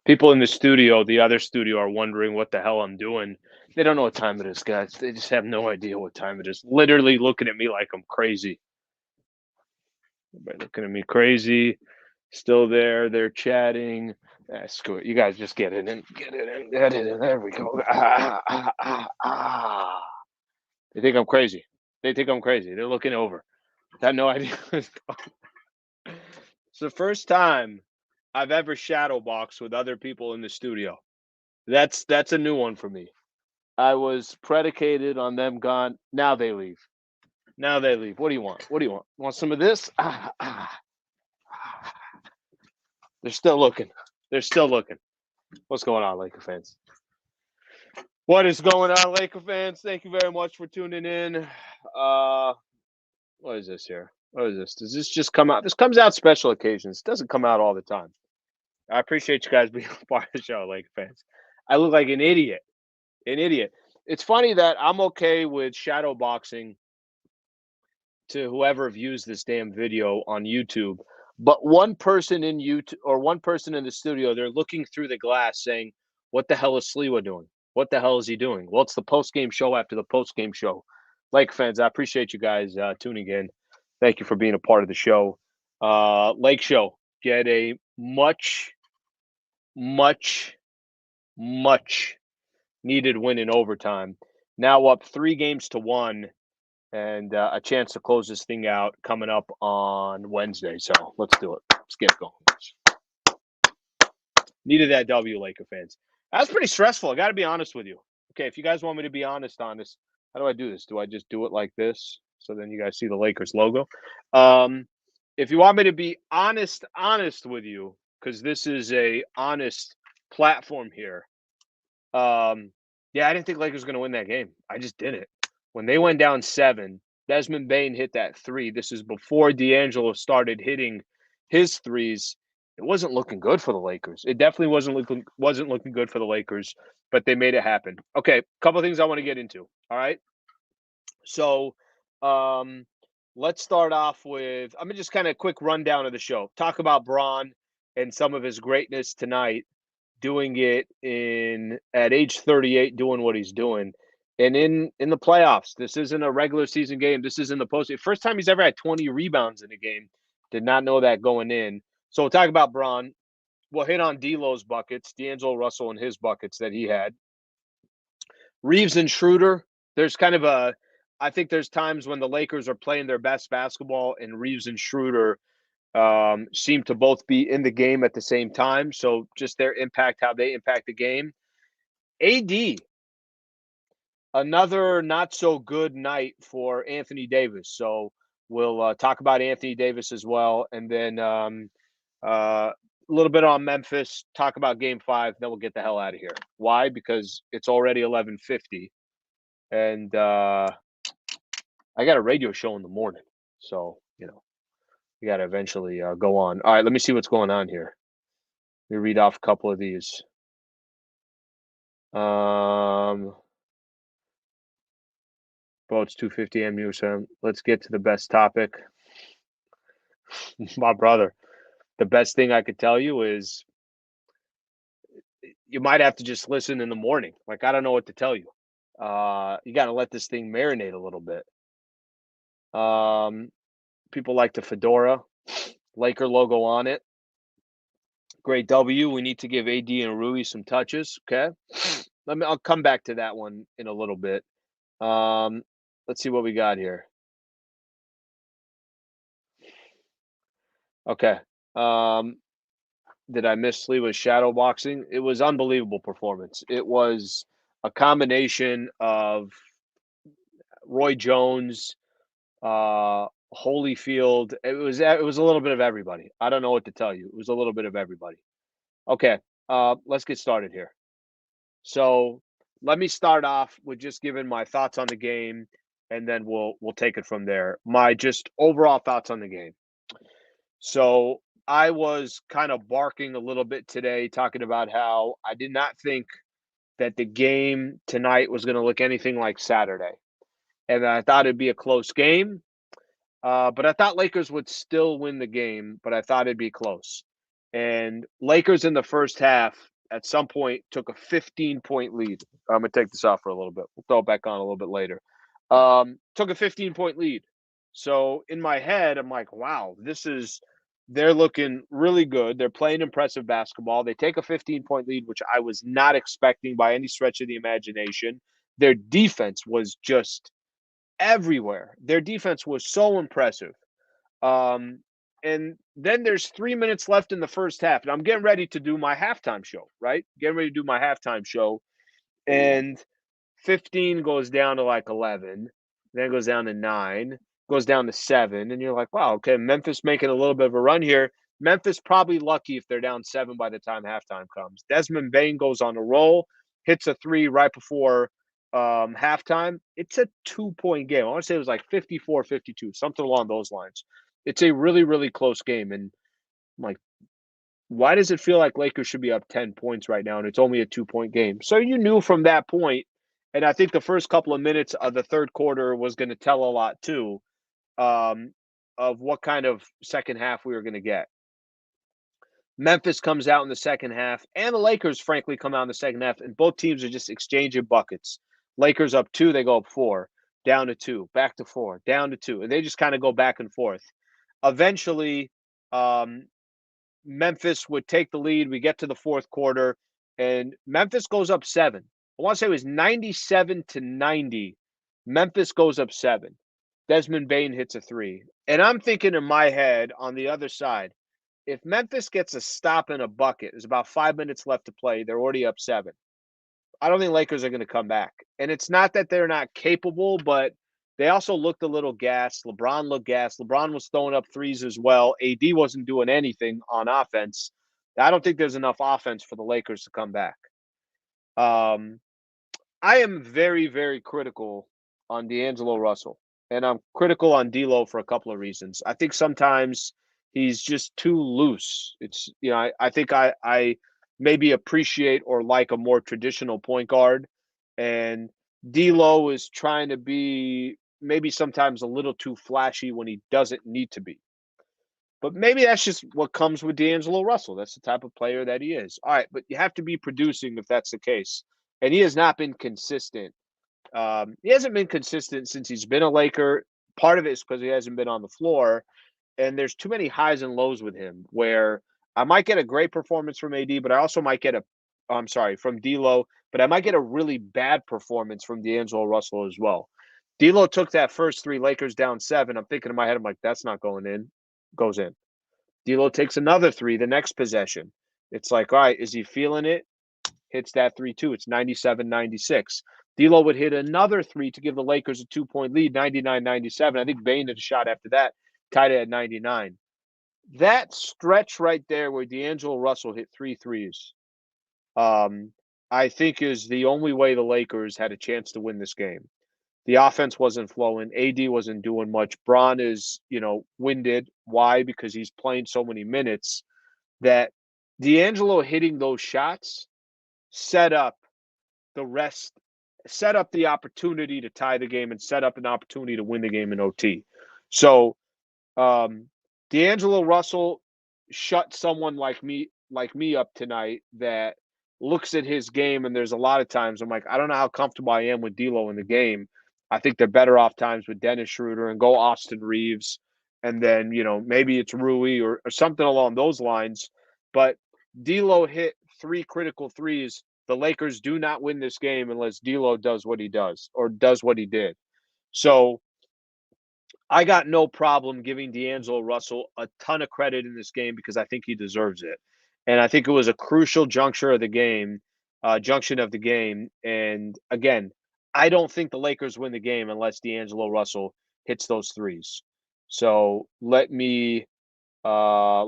People in the studio, the other studio, are wondering what the hell I'm doing. They don't know what time it is, guys. They just have no idea what time it is. Literally looking at me like I'm crazy. Everybody looking at me crazy. Still there. They're chatting. Screw it. You guys just get it in. Get it in. Get it in. There we go. They think I'm crazy. They think I'm crazy. They're looking over. I have no idea. It's the first time I've ever shadow boxed with other people in the studio. That's a new one for me. I was predicated on them gone. Now they leave. Now they leave. What do you want? What do you want? Want some of this? They're still looking. They're still looking. What's going on, Laker fans? What is going on, Laker fans? Thank you very much for tuning in. What is this here? What is this? Does this just come out? This comes out special occasions. It doesn't come out all the time. I appreciate you guys being a part of the show, Laker fans. I look like an idiot. An idiot. It's funny that I'm okay with shadow boxing to whoever views this damn video on YouTube, but one person in YouTube or one person in the studio, they're looking through the glass saying, "What the hell is Sliwa doing? What the hell is he doing?" Well, it's the post game show after the post game show. Lake fans, I appreciate you guys tuning in. Thank you for being a part of the show. Lake Show get a much, much, much needed win in overtime. Now up 3 games to 1, and a chance to close this thing out coming up on Wednesday. So let's do it. Let's get going. Needed that W, Laker fans. That was pretty stressful. I got to be honest with you. Okay, if you guys want me to be honest on this, how do I do this? Do I just do it like this? So then you guys see the Lakers logo. If you want me to be honest with you, because this is a honest platform here. Yeah, I didn't think Lakers were going to win that game. I just didn't. When they went down 7, Desmond Bane hit that 3. This is before D'Angelo started hitting his threes. It wasn't looking good for the Lakers. It definitely wasn't looking good for the Lakers, but they made it happen. Okay, a couple of things I want to get into. All right. So, let's start off with I'm gonna just kind of quick rundown of the show. Talk about Braun and some of his greatness tonight, doing it in at age 38, doing what he's doing. And in the playoffs, this isn't a regular season game. This is in the post. First time he's ever had 20 rebounds in a game. Did not know that going in. So we'll talk about Braun. We'll hit on D'Lo's buckets, D'Angelo Russell and his buckets that he had. Reeves and Schroeder. There's kind of I think there's times when the Lakers are playing their best basketball, and Reeves and Schroeder seem to both be in the game at the same time. So just their impact, how they impact the game. AD, another not so good night for Anthony Davis. So we'll talk about Anthony Davis as well. And then a little bit on Memphis, talk about game 5, then we'll get the hell out of here. Why? Because it's already 11:50. And I got a radio show in the morning. So, we got to eventually go on. All right, let me see what's going on here. Let me read off a couple of these. Boats 250 MU. So let's get to the best topic. My brother, the best thing I could tell you is you might have to just listen in the morning. Like, I don't know what to tell you. You got to let this thing marinate a little bit. People like the fedora, Laker logo on it. Great W. We need to give AD and Rui some touches. Okay. I'll come back to that one in a little bit. Let's see what we got here. Okay. Did I miss Sliwa's shadow boxing? It was unbelievable performance. It was a combination of Roy Jones, Holyfield. It was a little bit of everybody. I don't know what to tell you. It was a little bit of everybody. Okay, let's get started here. So let me start off with just giving my thoughts on the game, and then we'll take it from there. My just overall thoughts on the game. So I was kind of barking a little bit today, talking about how I did not think that the game tonight was going to look anything like Saturday, and I thought it'd be a close game. But I thought Lakers would still win the game, but I thought it'd be close. And Lakers in the first half at some point took a 15-point lead. I'm gonna take this off for a little bit. We'll throw it back on a little bit later. Took a 15-point lead. So in my head, I'm like, wow, they're looking really good. They're playing impressive basketball. They take a 15-point lead, which I was not expecting by any stretch of the imagination. Their defense was just everywhere. Their defense was so impressive. Um, and then there's 3 minutes left in the first half, and I'm getting ready to do my halftime show, right? Getting ready to do my halftime show, and 15 goes down to like 11, then it goes down to 9, goes down to 7, and you're like, wow, okay, Memphis making a little bit of a run here. Memphis probably lucky if they're down 7 by the time halftime comes. Desmond Bane goes on a roll, hits a three right before halftime. It's a 2-point game. I want to say it was like 54-52, something along those lines. It's a really, really close game. And I'm like, why does it feel like Lakers should be up 10 points right now and it's only a 2-point game? So you knew from that point, and I think the first couple of minutes of the third quarter was going to tell a lot too, um, of what kind of second half we were going to get. Memphis comes out in the second half, and the Lakers, frankly, come out in the second half, and both teams are just exchanging buckets. Lakers up 2, they go up 4, down to 2, back to 4, down to 2, and they just kind of go back and forth. Eventually, um, Memphis would take the lead. We get to the fourth quarter, and Memphis goes up 7. I want to say it was 97-90. Memphis goes up 7. Desmond Bane hits a three. And I'm thinking in my head on the other side, if Memphis gets a stop and a bucket, there's about 5 minutes left to play. They're already up 7. I don't think Lakers are going to come back. And it's not that they're not capable, but they also looked a little gassed. LeBron looked gassed. LeBron was throwing up threes as well. AD wasn't doing anything on offense. I don't think there's enough offense for the Lakers to come back. I am very, very critical on D'Angelo Russell, and I'm critical on D'Lo for a couple of reasons. I think sometimes he's just too loose. It's I think I maybe appreciate or like a more traditional point guard, and D'Lo is trying to be maybe sometimes a little too flashy when he doesn't need to be. But maybe that's just what comes with D'Angelo Russell. That's the type of player that he is. All right, but you have to be producing if that's the case. And he has not been consistent. He hasn't been consistent since he's been a Laker. Part of it is because he hasn't been on the floor. And there's too many highs and lows with him where I might get a great performance from AD, but I also might get from D'Lo, but I might get a really bad performance from D'Angelo Russell as well. D'Lo took that first three, Lakers down 7. I'm thinking in my head, I'm like, that's not going in. Goes in. D'Lo takes another three the next possession. It's like, all right, is he feeling it? Hits that three too. It's 97-96. D'Lo would hit another three to give the Lakers a 2-point lead, 99-97. I think Bane had a shot after that, tied it at 99. That stretch right there where D'Angelo Russell hit 3 threes, I think is the only way the Lakers had a chance to win this game. The offense wasn't flowing. AD wasn't doing much. Bron is, winded. Why? Because he's playing so many minutes that D'Angelo hitting those shots set up the rest, set up the opportunity to tie the game and set up an opportunity to win the game in OT. So D'Angelo Russell shut someone like me up tonight that looks at his game, and there's a lot of times I'm like, I don't know how comfortable I am with D'Lo in the game. I think they're better off times with Dennis Schroeder and go Austin Reeves, and then maybe it's Rui or something along those lines. But D'Lo hit 3 critical threes. The Lakers do not win this game unless D'Lo does what he does or does what he did. So I got no problem giving D'Angelo Russell a ton of credit in this game because I think he deserves it. And I think it was a crucial junction of the game. And again, I don't think the Lakers win the game unless D'Angelo Russell hits those threes. So let's see a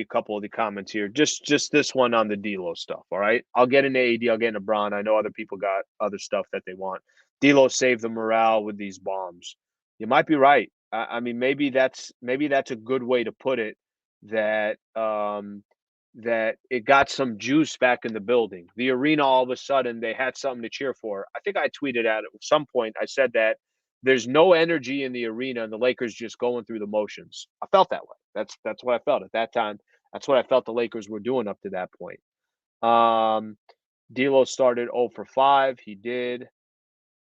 couple of the comments here. Just this one on the D'Lo stuff. All right, I'll get into AD. I'll get into Bron. I know other people got other stuff that they want. D'Lo saved the morale with these bombs. You might be right. I mean, maybe that's a good way to put it. That it got some juice back in the building. The arena, all of a sudden, they had something to cheer for. I think I tweeted at some point. I said that there's no energy in the arena, and the Lakers just going through the motions. I felt that way. That's what I felt at that time. That's what I felt the Lakers were doing up to that point. D'Lo started 0 for 5. He did.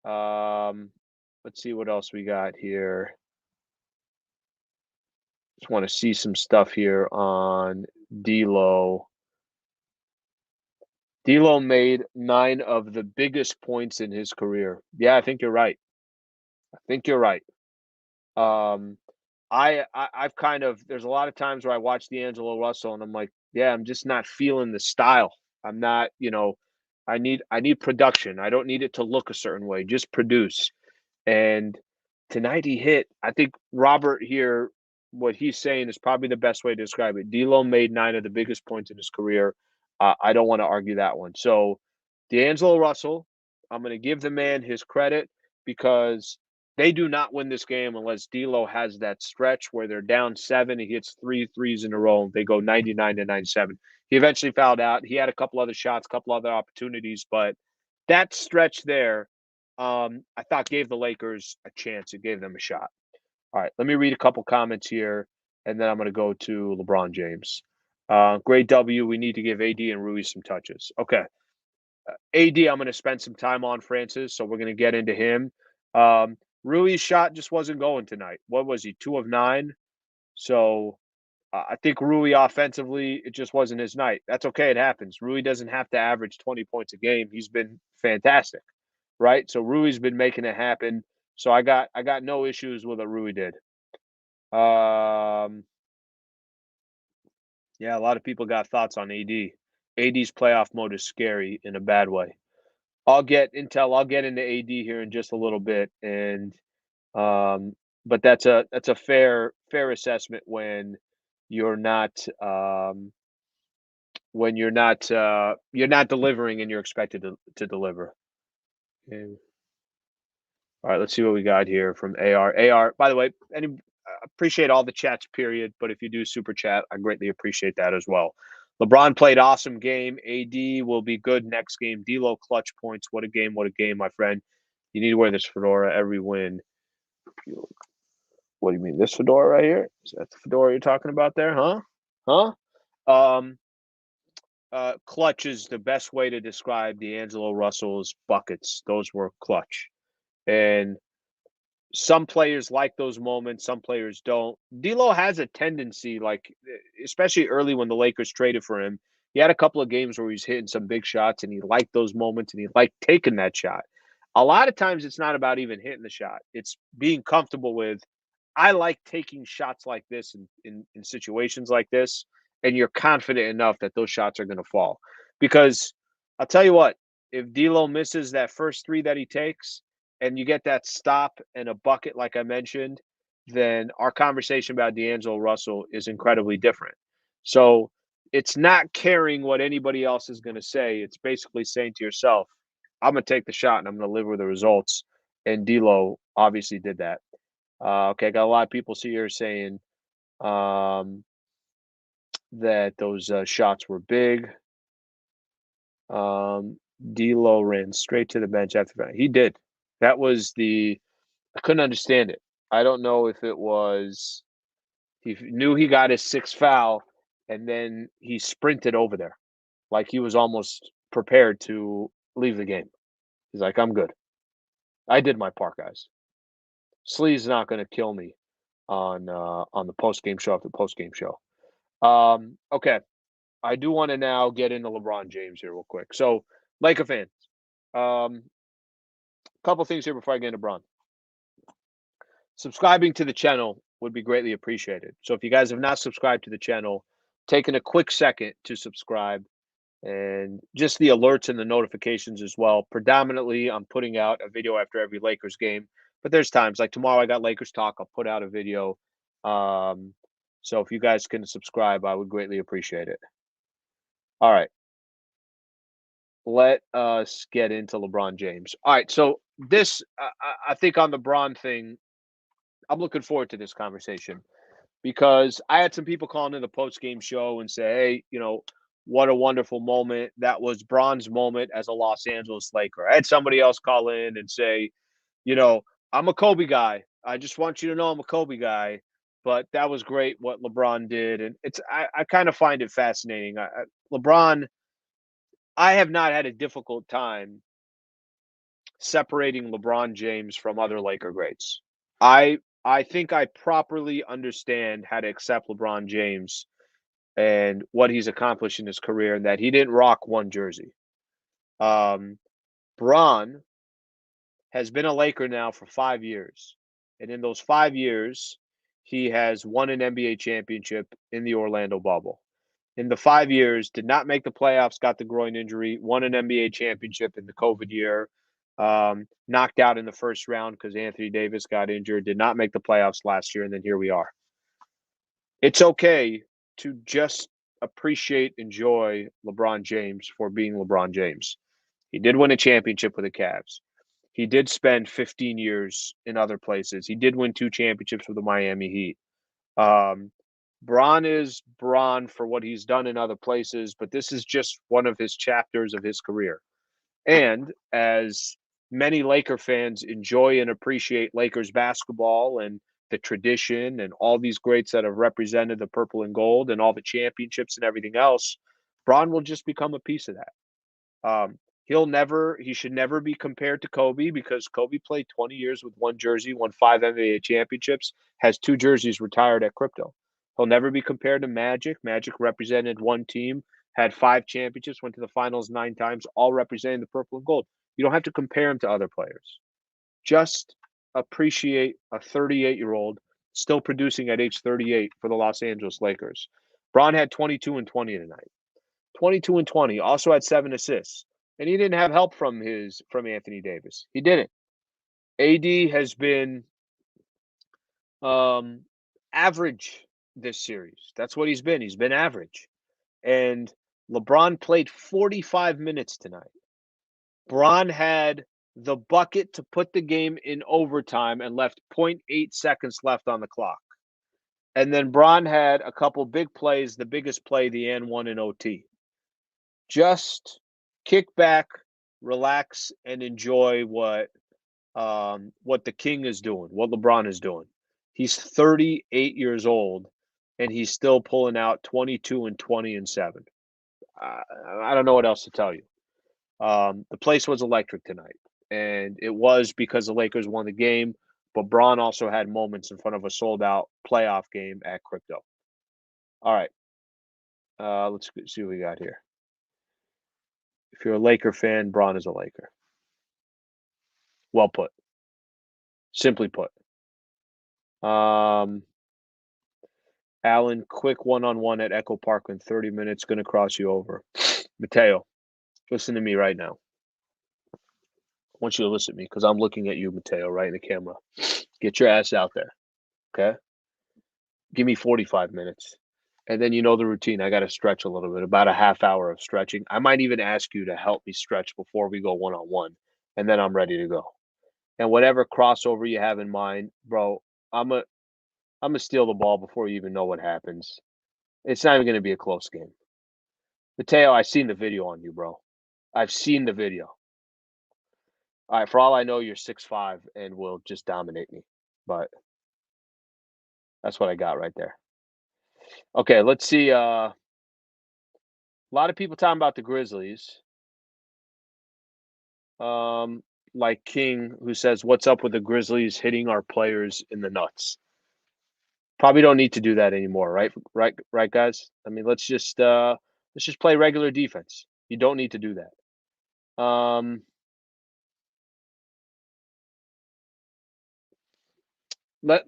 Um, let's see what else we got here. Just want to see some stuff here on D'Lo. D'Lo made 9 of the biggest points in his career. Yeah, I think you're right. I think you're right. Um, I've kind of there's a lot of times where I watch D'Angelo Russell and I'm like, yeah, I'm just not feeling the style. I'm not, I need production. I don't need it to look a certain way. Just produce. And tonight he hit. I think Robert here, what he's saying is probably the best way to describe it. D'Lo made 9 of the biggest points in his career. I don't want to argue that one. So D'Angelo Russell, I'm going to give the man his credit because they do not win this game unless D'Lo has that stretch where they're down 7. He hits 3 threes in a row. They go 99 to 97. He eventually fouled out. He had a couple other shots, a couple other opportunities, but that stretch there, I thought gave the Lakers a chance. It gave them a shot. All right, let me read a couple comments here, and then I'm going to go to LeBron James. Great W. We need to give AD and Rui some touches. Okay. AD, I'm going to spend some time on Francis, so we're going to get into him. Rui's shot just wasn't going tonight. What was he? 2 of 9. So I think Rui offensively, it just wasn't his night. That's okay. It happens. Rui doesn't have to average 20 points a game. He's been fantastic, right? So Rui's been making it happen. So I got no issues with what Rui did. Um, yeah, a lot of people got thoughts on AD. AD's playoff mode is scary in a bad way. I'll get into AD here in just a little bit, and um, but that's a fair assessment you're not um, when you're not delivering and you're expected to deliver. And, all right, let's see what we got here from AR. AR, by the way, appreciate all the chats, period. But if you do super chat, I greatly appreciate that as well. LeBron played awesome game. AD will be good next game. D'Lo clutch points. What a game! What a game, my friend. You need to wear this fedora every win. What do you mean, this fedora right here? Is that the fedora you're talking about there? Huh? Huh? Um, clutch is the best way to describe D'Angelo Russell's buckets. Those were clutch. And some players like those moments, some players don't. D'Lo has a tendency, like especially early when the Lakers traded for him, he had a couple of games where he's hitting some big shots, and he liked those moments, and he liked taking that shot. A lot of times, it's not about even hitting the shot; it's being comfortable with. I like taking shots like this in situations like this, and you're confident enough that those shots are going to fall. Because I'll tell you what, if D'Lo misses that first 3 that he takes, and you get that stop and a bucket, like I mentioned, then our conversation about D'Angelo Russell is incredibly different. So it's not caring what anybody else is going to say. It's basically saying to yourself, I'm going to take the shot and I'm going to live with the results. And D'Lo obviously did that. Okay, I got a lot of people here saying um, that those shots were big. Um, D'Lo ran straight to the bench after that. He did. That was the I couldn't understand it. I don't know if it was he knew he got his 6th foul, and then he sprinted over there like he was almost prepared to leave the game. He's like, "I'm good. I did my part, guys. Slee's not going to kill me on the post game show after post game show." Okay, I do want to now get into LeBron James here real quick. So, Laker fans, um, couple things here before I get into Bron. Subscribing to the channel would be greatly appreciated. So if you guys have not subscribed to the channel, taking a quick second to subscribe and just the alerts and the notifications as well. Predominantly, I'm putting out a video after every Lakers game, but there's times like tomorrow I got Lakers talk. I'll put out a video. So if you guys can subscribe, I would greatly appreciate it. All right. Let us get into LeBron James. All right. So this, I think on the Bron thing, I'm looking forward to this conversation because I had some people calling in the post game show and say, "Hey, what a wonderful moment. That was Bron's moment as a Los Angeles Laker." I had somebody else call in and say, you know, "I'm a Kobe guy. I just want you to know I'm a Kobe guy." But that was great what LeBron did, and I kind of find it fascinating. LeBron I have not had a difficult time separating LeBron James from other Laker greats. I think I properly understand how to accept LeBron James and what he's accomplished in his career, and that he didn't rock one jersey. Um, Bron has been a Laker now for 5 years, and in those 5 years, he has won an NBA championship in the Orlando bubble. In the 5 years, did not make the playoffs, got the groin injury, won an NBA championship in the COVID year, knocked out in the first round because Anthony Davis got injured, did not make the playoffs last year, and then here we are. It's okay to just appreciate, enjoy LeBron James for being LeBron James. He did win a championship with the Cavs. He did spend 15 years in other places. He did win 2 championships with the Miami Heat. Um, Bron is Bron for what he's done in other places, but this is just one of his chapters of his career. And as many Laker fans enjoy and appreciate Lakers basketball and the tradition and all these greats that have represented the purple and gold and all the championships and everything else, Bron will just become a piece of that. He should never be compared to Kobe because Kobe played 20 years with one jersey, won 5 NBA championships, has 2 jerseys retired at crypto. He'll never be compared to Magic. Magic represented one team, had 5 championships, went to the finals 9 times, all representing the purple and gold. You don't have to compare him to other players. Just appreciate a 38-year-old still producing at age 38 for the Los Angeles Lakers. Bron had 22 and 20 tonight. 22 and 20, also had 7 assists. And he didn't have help from Anthony Davis. He didn't. AD has been um average this series. That's what he's been. He's been average. And LeBron played 45 minutes tonight. Bron had the bucket to put the game in overtime and left zero.8 seconds left on the clock. And then Bron had a couple big plays, the biggest play, the and one in OT. Just kick back, relax, and enjoy what the king is doing, what LeBron is doing. He's 38 years old, and he's still pulling out 22 and 20 and 7. I don't know what else to tell you. The place was electric tonight, and it was because the Lakers won the game, but Bron also had moments in front of a sold-out playoff game at Crypto. All right, let's see what we got here. If you're a Laker fan, Bron is a Laker. Well put. Simply put. Alan, quick one-on-one at Echo Park in 30 minutes. Going to cross you over. Mateo, listen to me right now. I want you to listen to me because I'm looking at you, Mateo, right in the camera. Get your ass out there, okay? Give me 45 minutes. And then you know the routine. I got to stretch a little bit, about a half hour of stretching. I might even ask you to help me stretch before we go one-on-one, and then I'm ready to go. And whatever crossover you have in mind, bro, I'm gonna steal the ball before you even know what happens. It's not even gonna be a close game. Mateo, I've seen the video on you, bro. I've seen the video. All right, for all I know, you're 6'5" and will just dominate me. But that's what I got right there. Okay, let's see. A lot of people talking about the Grizzlies. Like King, who says, "What's up with the Grizzlies hitting our players in the nuts?" Probably don't need to do that anymore, right? Right, guys. I mean, let's just play regular defense. You don't need to do that.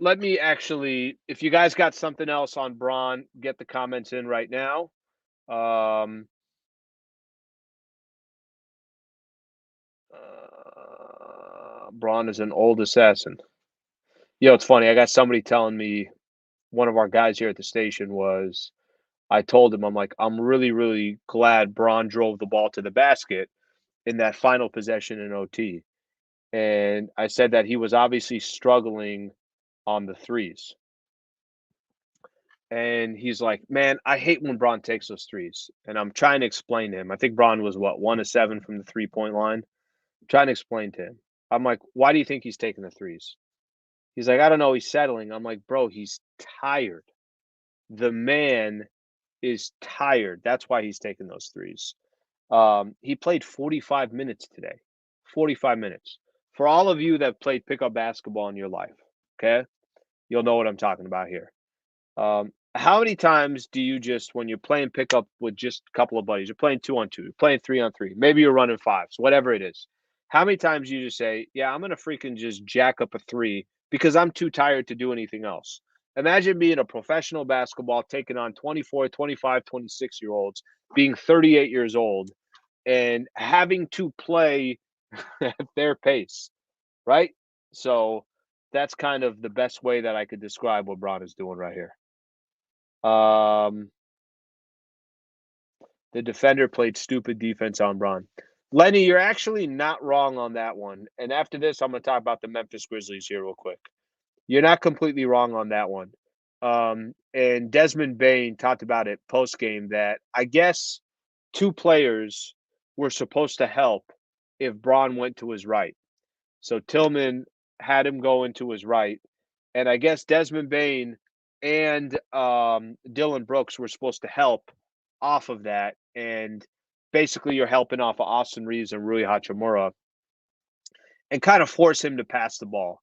Let me actually, if you guys got something else on Bron, get the comments in right now. Bron is an old assassin. Yo, it's funny. I got somebody telling me, one of our guys here at the station was, I told him, I'm like, I'm really, really glad Bron drove the ball to the basket in that final possession in OT. And I said that he was obviously struggling on the threes. And he's like, "Man, I hate when Bron takes those threes." And I'm trying to explain to him. I think Bron was what, 1 of 7 from the 3-point line. I'm trying to explain to him. I'm like, "Why do you think he's taking the threes?" He's like, "I don't know, he's settling." I'm like, "Bro, he's tired. The man is tired. That's why he's taking those threes." He played 45 minutes today. 45 minutes. For all of you that played pickup basketball in your life, okay, you'll know what I'm talking about here. How many times do you just, when you're playing pickup with just a couple of buddies, you're playing 2-on-2, you're playing 3-on-3, maybe you're running fives, whatever it is. How many times do you just say, "Yeah, I'm gonna freaking just jack up a three because I'm too tired to do anything else." Imagine being a professional basketball, taking on 24, 25, 26 year olds, being 38 years old, and having to play at their pace, right? So that's kind of the best way that I could describe what Braun is doing right here. Um, the defender played stupid defense on Braun. Lenny, you're actually not wrong on that one. And after this, I'm going to talk about the Memphis Grizzlies here real quick. You're not completely wrong on that one. And Desmond Bain talked about it post game that I guess two players were supposed to help if Braun went to his right. So Tillman had him go into his right, and I guess Desmond Bain and Dylan Brooks were supposed to help off of that, and basically you're helping off of Austin Reeves and Rui Hachimura and kind of force him to pass the ball.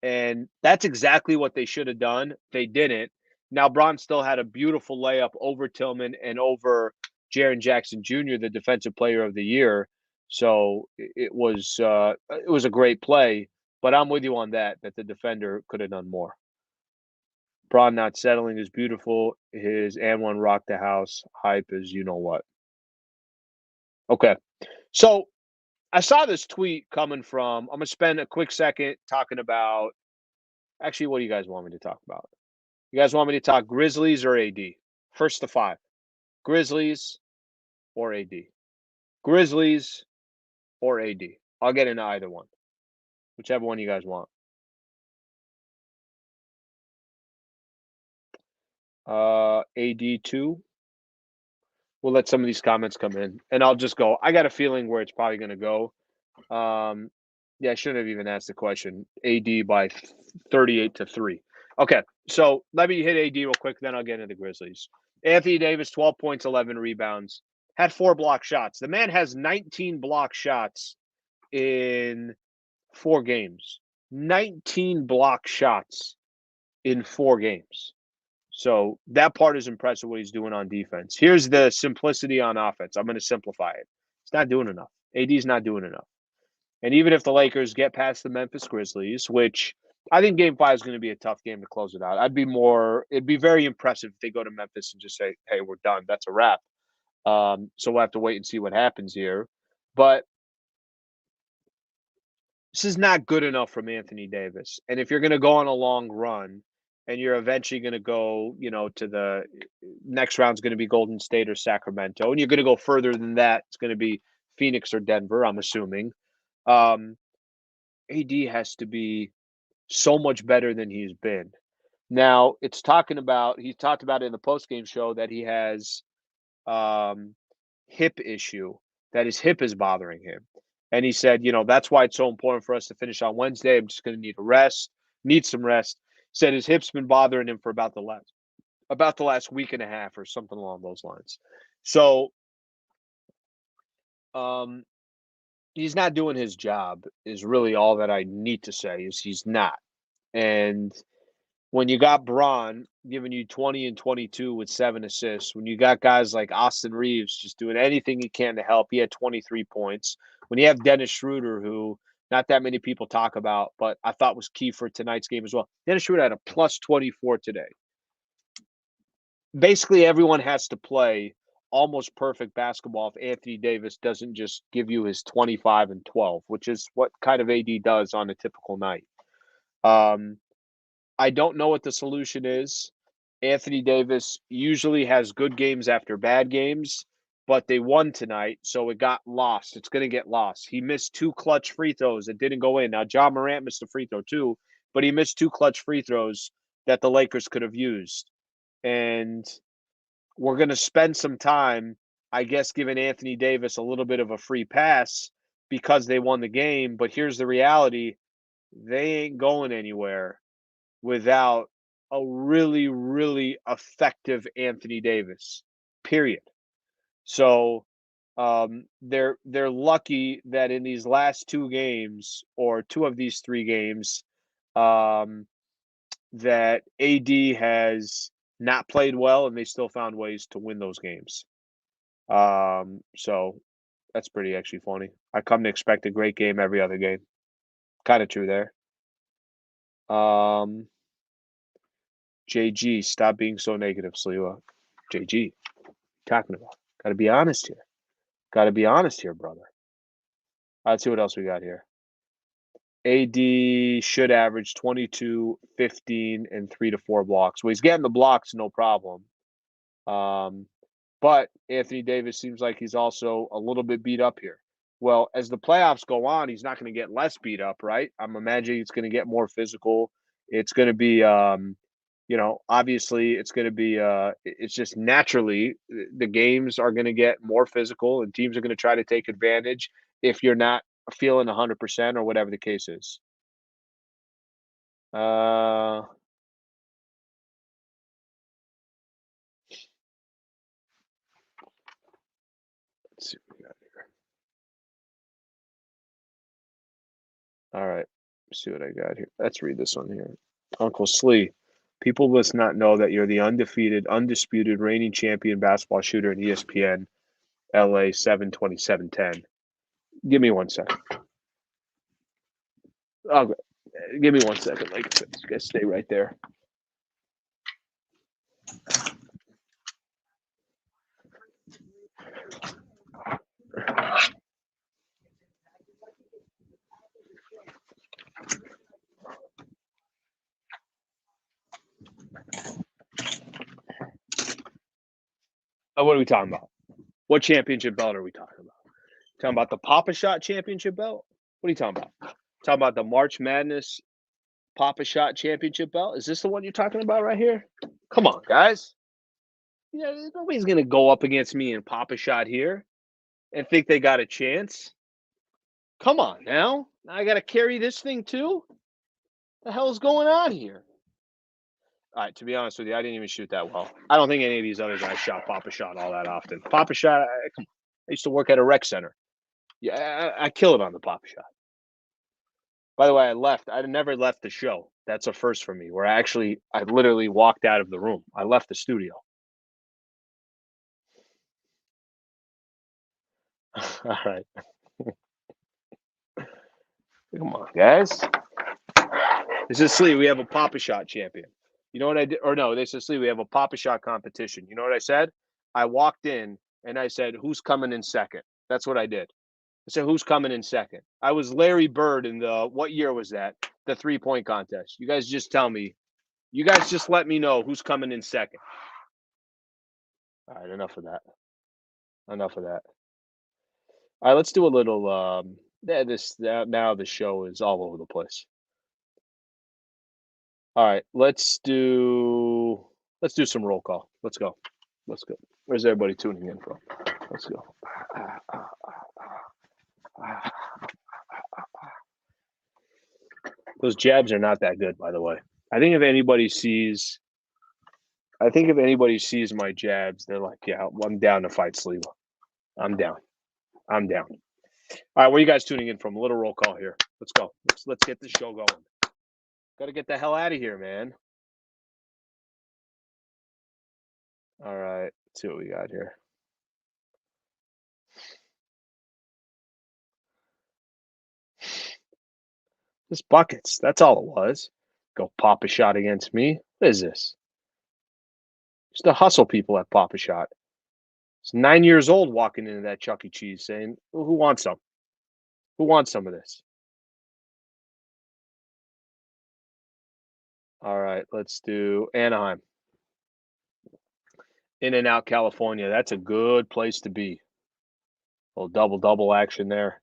And that's exactly what they should have done. They didn't. Now Braun still had a beautiful layup over Tillman and over Jaren Jackson Jr., the Defensive Player of the Year. So it was a great play. But I'm with you on that. That the defender could have done more. Braun not settling is beautiful. His and one rock the house hype is you know what. Okay, so I saw this tweet coming from. I'm gonna spend a quick second talking about. Actually, what do you guys want me to talk about? You guys want me to talk Grizzlies or AD? First to five. Grizzlies or AD? Grizzlies or AD? I'll get into either one. Whichever one you guys want. AD2. We'll let some of these comments come in. And I'll just go. I got a feeling where it's probably gonna go. Um yeah, I shouldn't have even asked the question. AD by 38-3. Okay, so let me hit AD real quick, then I'll get into the Grizzlies. Anthony Davis, 12 points, 11 rebounds, had 4 block shots. The man has 19 block shots in 4 games. 19 block shots in 4 games. So that part is impressive what he's doing on defense. Here's the simplicity on offense. I'm going to simplify it. It's not doing enough. AD's not doing enough. And even if the Lakers get past the Memphis Grizzlies, which I think game 5 is going to be a tough game to close it out. It'd be very impressive if they go to Memphis and just say, hey, we're done. That's a wrap. So we'll have to wait and see what happens here. But this is not good enough from Anthony Davis. And if you're going to go on a long run and you're eventually going to go, to the next round's going to be Golden State or Sacramento, and you're going to go further than that, it's going to be Phoenix or Denver, I'm assuming. AD has to be so much better than he's been. Now, he talked about it in the post-game show that he has hip issue, that his hip is bothering him. And he said, that's why it's so important for us to finish on Wednesday. I'm just going to need some rest. Said his hip's been bothering him for about the last week and a half or something along those lines. So, he's not doing his job is really all that I need to say is he's not. And when you got Braun giving you 20 and 22 with 7 assists, when you got guys like Austin Reeves just doing anything he can to help, he had 23 points. When you have Dennis Schroeder, who not that many people talk about, but I thought was key for tonight's game as well. Dennis Schroeder had a plus 24 today. Basically, everyone has to play almost perfect basketball if Anthony Davis doesn't just give you his 25 and 12, which is what kind of AD does on a typical night. I don't know what the solution is. Anthony Davis usually has good games after bad games, but they won tonight, so it got lost. It's going to get lost. He missed 2 clutch free throws that didn't go in. Now, John Morant missed a free throw too, but he missed 2 clutch free throws that the Lakers could have used. And we're going to spend some time, I guess, giving Anthony Davis a little bit of a free pass because they won the game. But here's the reality. They ain't going anywhere without a really, really effective Anthony Davis, period. So they're lucky that in these last 2 games or 2 of these 3 games, um, that AD has not played well and they still found ways to win those games. So that's pretty actually funny. I come to expect a great game every other game. Kind of true there. Um, JG, stop being so negative, Sliwa. JG, talking about. Got to be honest here. Got to be honest here, brother. Let's see what else we got here. AD should average 22, 15, and 3 to 4 blocks. Well, he's getting the blocks, no problem. But Anthony Davis seems like he's also a little bit beat up here. Well, as the playoffs go on, he's not going to get less beat up, right? I'm imagining it's going to get more physical. It's going to be, obviously it's going to be, it's just naturally the games are going to get more physical and teams are going to try to take advantage if you're not feeling 100% or whatever the case is. Uh, let's see what we got here. All right, let's see what I got here. Let's read this one here. Uncle Slee, people must not know that you're the undefeated, undisputed, reigning champion basketball shooter in ESPN LA 72710. Give me 1 second. Okay. Give me 1 second. Like I said, you guys stay right there. What are we talking about? What championship belt are we talking about? Talking about the Papa Shot championship belt? What are you talking about? Talking about the March Madness Papa Shot championship belt? Is this the one you're talking about right here? Come on, guys. Nobody's gonna go up against me in Papa Shot here and think they got a chance. Come on now. Now I gotta carry this thing too? The hell's going on here? All right, to be honest with you, I didn't even shoot that well. I don't think any of these other guys shot Papa Shot all that often. Papa Shot, come on. I used to work at a rec center. Yeah, I kill it on the Papa Shot. By the way, I left. I never left the show. That's a first for me. Where I literally walked out of the room. I left the studio. All right, come on, guys. This is Slee. We have a Papa Shot champion. You know what I did? Or no, this is Slee. We have a Papa Shot competition. You know what I said? I walked in and I said, "Who's coming in second?" That's what I did. I said, "Who's coming in second?" I was Larry Bird in the what year was that? The 3-point contest. You guys just tell me. You guys just let me know who's coming in second. All right, enough of that. Enough of that. All right, let's do a little. Now the show is all over the place. All right, let's do some roll call. Let's go. Let's go. Where's everybody tuning in from? Let's go. Those jabs are not that good, by the way. I think if anybody sees my jabs, they're like, yeah, I'm down to fight Sliwa. I'm down. I'm down. All right, where are you guys tuning in from? A little roll call here. Let's go. Let's get this show going. Got to get the hell out of here, man. All right, let's see what we got here. Just buckets. That's all it was. Go Papa Shot against me. What is this? Just to hustle people at Papa Shot. It's 9 years old walking into that Chuck E. Cheese saying, "Who wants some? Who wants some of this?" All right, let's do Anaheim. In and out, California. That's a good place to be. A little double action there.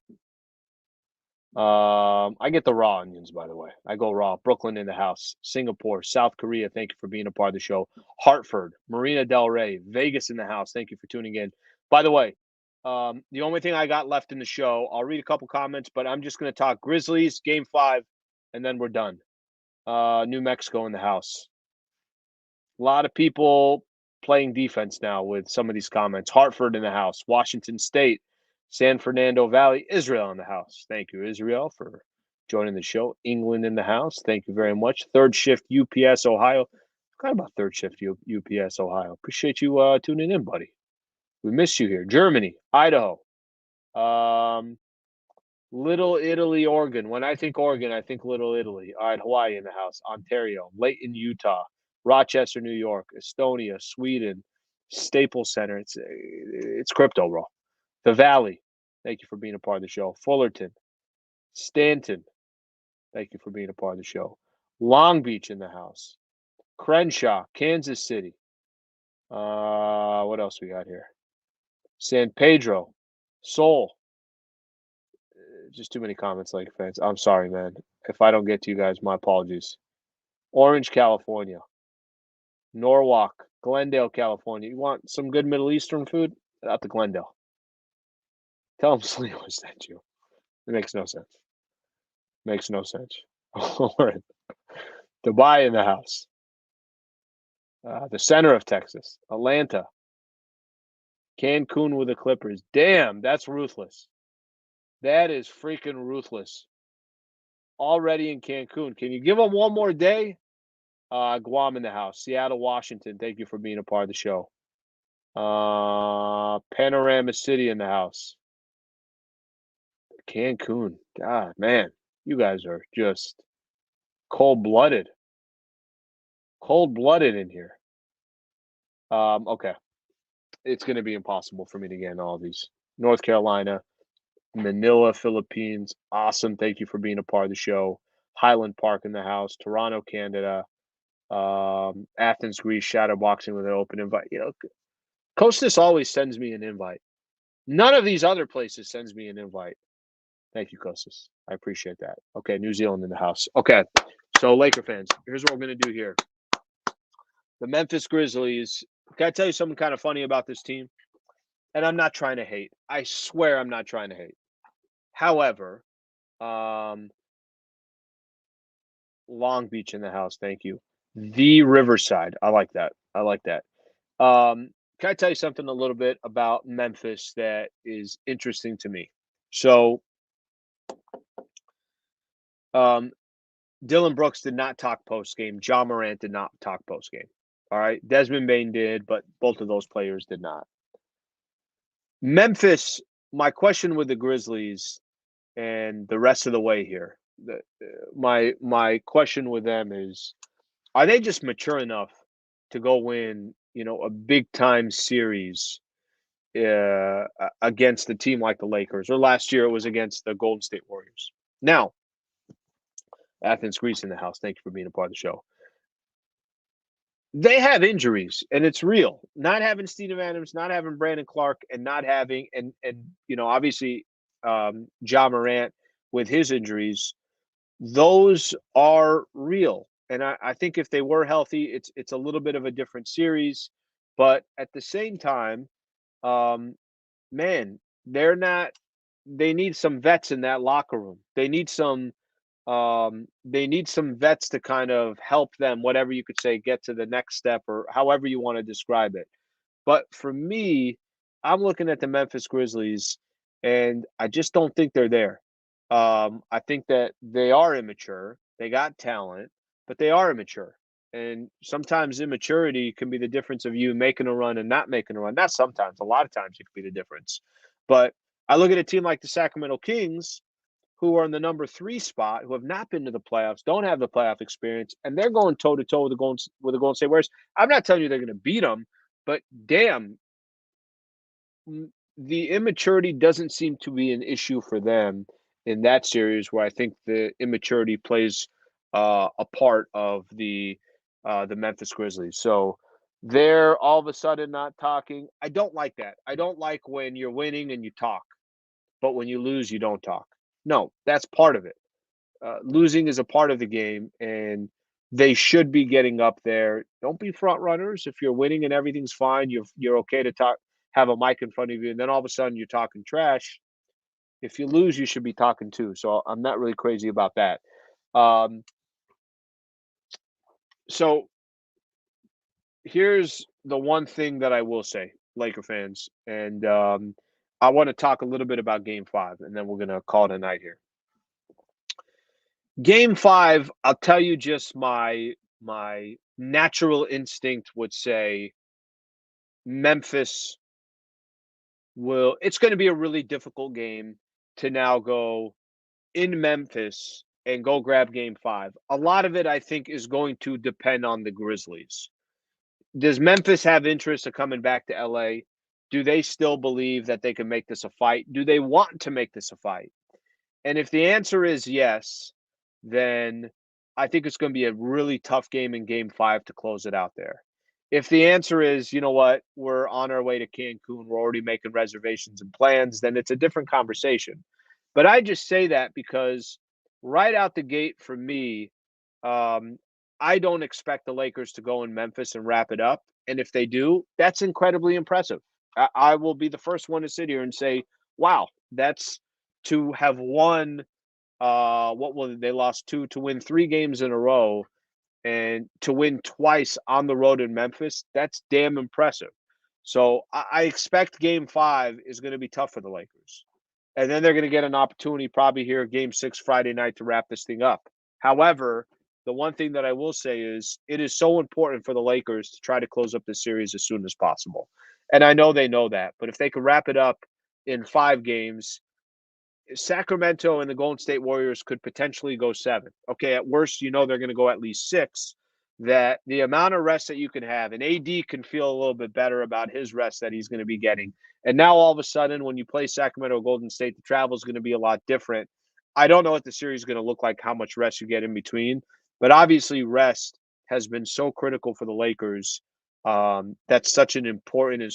I get the raw onions, by the way. I go raw. Brooklyn in the house. Singapore, South Korea. Thank you for being a part of the show. Hartford, Marina Del Rey, Vegas in the house. Thank you for tuning in. By the way, the only thing I got left in the show, I'll read a couple comments, but I'm just going to talk Grizzlies, Game 5, and then we're done. New Mexico in the house. A lot of people playing defense now with some of these comments. Hartford in the house, Washington State, San Fernando Valley, Israel in the house. Thank you, Israel, for joining the show. England in the house. Thank you very much. Third shift UPS Ohio. Forgot about third shift UPS Ohio. Appreciate you tuning in, buddy. We missed you here. Germany, Idaho, Little Italy, Oregon. When I think Oregon, I think Little Italy. All right, Hawaii in the house. Ontario, Layton, Utah, Rochester, New York, Estonia, Sweden, Staples Center. It's crypto, bro. The Valley. Thank you for being a part of the show. Fullerton, Stanton. Thank you for being a part of the show. Long Beach in the house. Crenshaw, Kansas City. What else we got here? San Pedro, Seoul. Just too many comments, like fans. I'm sorry, man. If I don't get to you guys, my apologies. Orange, California. Norwalk, Glendale, California. You want some good Middle Eastern food? Out to Glendale. Tell them Skalij sent you. It makes no sense. Makes no sense. All right. Dubai in the house. The center of Texas. Atlanta. Cancun with the Clippers. Damn, that's ruthless. That is freaking ruthless. Already in Cancun. Can you give them one more day? Guam in the house. Seattle, Washington. Thank you for being a part of the show. Panorama City in the house. Cancun. God, man. You guys are just cold-blooded. Cold-blooded in here. Okay. It's going to be impossible for me to get in all of these. North Carolina, Manila, Philippines. Awesome. Thank you for being a part of the show. Highland Park in the house. Toronto, Canada. Athens, Greece. Shadowboxing with an open invite. You know, Costas always sends me an invite. None of these other places sends me an invite. Thank you, Costas. I appreciate that. Okay, New Zealand in the house. Okay, so Laker fans, here's what we're going to do here. The Memphis Grizzlies. Can I tell you something kind of funny about this team? And I'm not trying to hate. I swear I'm not trying to hate. However, Long Beach in the house. Thank you. The Riverside. I like that. I like that. Can I tell you something a little bit about Memphis that is interesting to me? So, Dylan Brooks did not talk post game. John Morant did not talk post game. All right. Desmond Bane did, but both of those players did not. Memphis, my question with the Grizzlies and the rest of the way here, my question with them is, are they just mature enough to go win, a big time series against a team like the Lakers? Or last year it was against the Golden State Warriors. Now, Athens, Greece in the house. Thank you for being a part of the show. They have injuries, and it's real. Not having Steven Adams, not having Brandon Clark, and not having and obviously Ja Morant with his injuries, those are real. And I think if they were healthy, it's a little bit of a different series. But at the same time, man, they're not. They need some vets in that locker room. They need some vets to kind of help them, whatever you could say, get to the next step or however you want to describe it. But for me, I'm looking at the Memphis Grizzlies and I just don't think they're there. I think that they are immature. They got talent, but they are immature. And sometimes immaturity can be the difference of you making a run and not making a run. Not sometimes, a lot of times it could be the difference. But I look at a team like the Sacramento Kings, who are in the number 3 spot, who have not been to the playoffs, don't have the playoff experience, and they're going toe to toe with the Golden State Warriors. I'm not telling you they're going to beat them, but damn, the immaturity doesn't seem to be an issue for them in that series, where I think the immaturity plays a part of the Memphis Grizzlies. So they're all of a sudden not talking. I don't like that. I don't like when you're winning and you talk, but when you lose, you don't talk. No, that's part of it. Losing is a part of the game, and they should be getting up there. Don't be front runners. If you're winning and everything's fine, you're okay to talk, have a mic in front of you, and then all of a sudden you're talking trash. If you lose, you should be talking too. So I'm not really crazy about that. So here's the one thing that I will say, Laker fans, and I want to talk a little bit about Game 5, and then we're gonna call it a night here. Game 5, I'll tell you just my natural instinct would say Memphis will. It's going to be a really difficult game to now go in Memphis and go grab Game 5. A lot of it, I think, is going to depend on the Grizzlies. Does Memphis have interest of coming back to LA? Do they still believe that they can make this a fight? Do they want to make this a fight? And if the answer is yes, then I think it's going to be a really tough game in Game 5 to close it out there. If the answer is, you know what, we're on our way to Cancun, we're already making reservations and plans, then it's a different conversation. But I just say that because right out the gate for me, um, I don't expect the Lakers to go in Memphis and wrap it up. And if they do, that's incredibly impressive. I will be the first one to sit here and say, wow, that's to have won what was they lost two to win 3 games in a row and to win twice on the road in Memphis. That's damn impressive. So I expect Game 5 is going to be tough for the Lakers, and then they're going to get an opportunity probably here Game 6 Friday night to wrap this thing up. However, the one thing that I will say is it is so important for the Lakers to try to close up this series as soon as possible, and I know they know that. But if they could wrap it up in 5 games, Sacramento and the Golden State Warriors could potentially go 7. Okay, at worst, you know they're going to go at least 6. That the amount of rest that you can have, and AD can feel a little bit better about his rest that he's going to be getting. And now all of a sudden, when you play Sacramento Golden State, the travel is going to be a lot different. I don't know what the series is going to look like, how much rest you get in between, but obviously rest has been so critical for the Lakers. That's such an important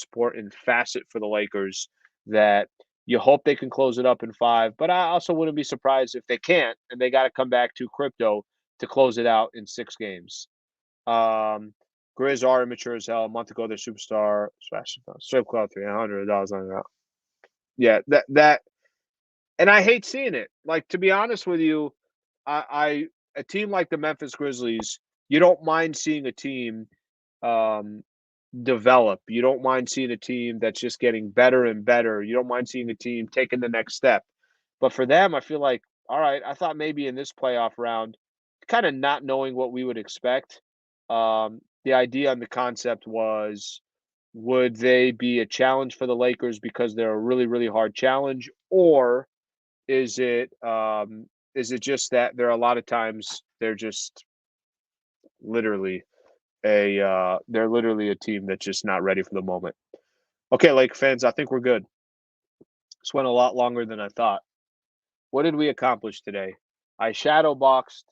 facet for the Lakers that you hope they can close it up in 5, but I also wouldn't be surprised if they can't and they got to come back to crypto to close it out in 6 games. Um, Grizz are immature as hell. A month ago, their superstar strip club $300 on that. Yeah, and I hate seeing it. Like to be honest with you, I a team like the Memphis Grizzlies, you don't mind seeing a team um, develop. You don't mind seeing a team that's just getting better and better. You don't mind seeing a team taking the next step. But for them, I feel like, all right, I thought maybe in this playoff round, kind of not knowing what we would expect. The idea and the concept was would they be a challenge for the Lakers because they're a really, really hard challenge? Or is it just that there are a lot of times they're just literally they're literally a team that's just not ready for the moment. Okay, Lake fans, I think we're good. This went a lot longer than I thought. What did we accomplish today? I shadow boxed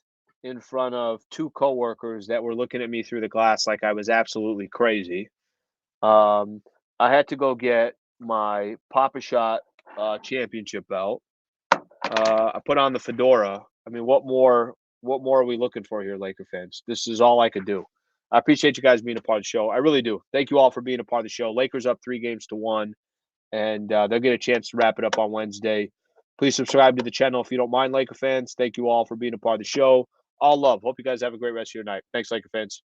in front of 2 coworkers that were looking at me through the glass like I was absolutely crazy. Um, I had to go get my Papa Shot championship belt. I put on the fedora. I mean, what more? What more are we looking for here, Laker fans? This is all I could do. I appreciate you guys being a part of the show. I really do. Thank you all for being a part of the show. Lakers up 3 games to 1, and they'll get a chance to wrap it up on Wednesday. Please subscribe to the channel if you don't mind, Laker fans. Thank you all for being a part of the show. All love. Hope you guys have a great rest of your night. Thanks, Laker fans.